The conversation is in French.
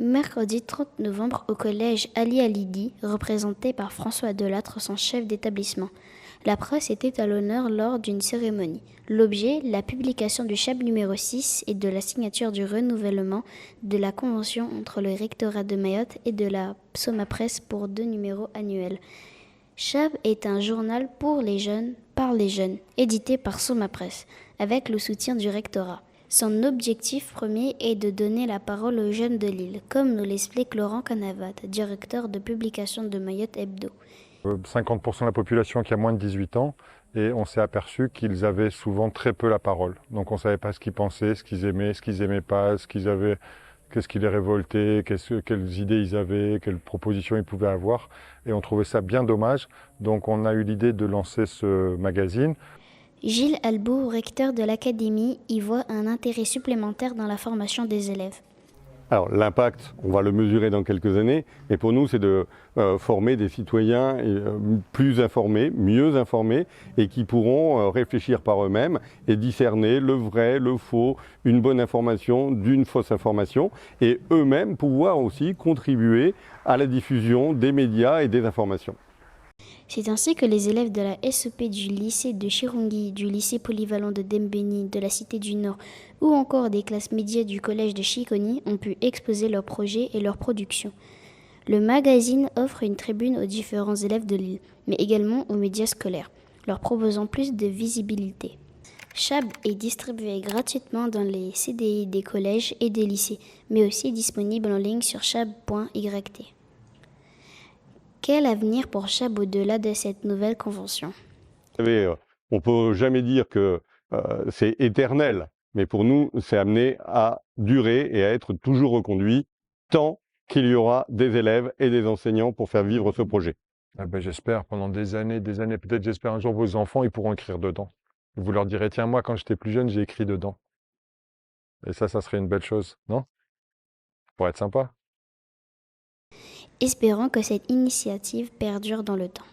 Mercredi 30 novembre au collège Ali Halidi, représenté par François Delattre, son chef d'établissement. La presse était à l'honneur lors d'une cérémonie. L'objet, la publication du CHAB numéro 6 et de la signature du renouvellement de la convention entre le rectorat de Mayotte et de la Soma Presse pour 2 numéros annuels. CHAB est un journal pour les jeunes, par les jeunes, édité par Soma Presse, avec le soutien du rectorat. Son objectif premier est de donner la parole aux jeunes de l'île, comme nous l'explique Laurent Canavat, directeur de publication de Mayotte Hebdo. 50% de la population qui a moins de 18 ans et on s'est aperçu qu'ils avaient souvent très peu la parole. Donc on ne savait pas ce qu'ils pensaient, ce qu'ils aimaient pas, qu'est-ce qui les révoltait, quelles idées ils avaient, quelles propositions ils pouvaient avoir. Et on trouvait ça bien dommage. Donc on a eu l'idée de lancer ce magazine. Gilles Albou, recteur de l'académie, y voit un intérêt supplémentaire dans la formation des élèves. Alors l'impact, on va le mesurer dans quelques années, mais pour nous c'est de former des citoyens plus informés, mieux informés et qui pourront réfléchir par eux-mêmes et discerner le vrai, le faux, une bonne information d'une fausse information et eux-mêmes pouvoir aussi contribuer à la diffusion des médias et des informations. C'est ainsi que les élèves de la SEP du lycée de Chirungi, du lycée polyvalent de Dembéni, de la Cité du Nord ou encore des classes médias du collège de Chiconi ont pu exposer leurs projets et leurs productions. Le magazine offre une tribune aux différents élèves de l'île, mais également aux médias scolaires, leur proposant plus de visibilité. CHAB est distribué gratuitement dans les CDI des collèges et des lycées, mais aussi disponible en ligne sur chab.yt. Quel avenir pour CHAB au-delà de cette nouvelle convention? Vous savez, on ne peut jamais dire que c'est éternel, mais pour nous, c'est amené à durer et à être toujours reconduit tant qu'il y aura des élèves et des enseignants pour faire vivre ce projet. Ah ben, j'espère pendant des années, peut-être j'espère un jour vos enfants, ils pourront écrire dedans. Vous leur direz, tiens, moi quand j'étais plus jeune, j'ai écrit dedans. Et ça serait une belle chose, non? Ça pourrait être sympa. Espérons que cette initiative perdure dans le temps.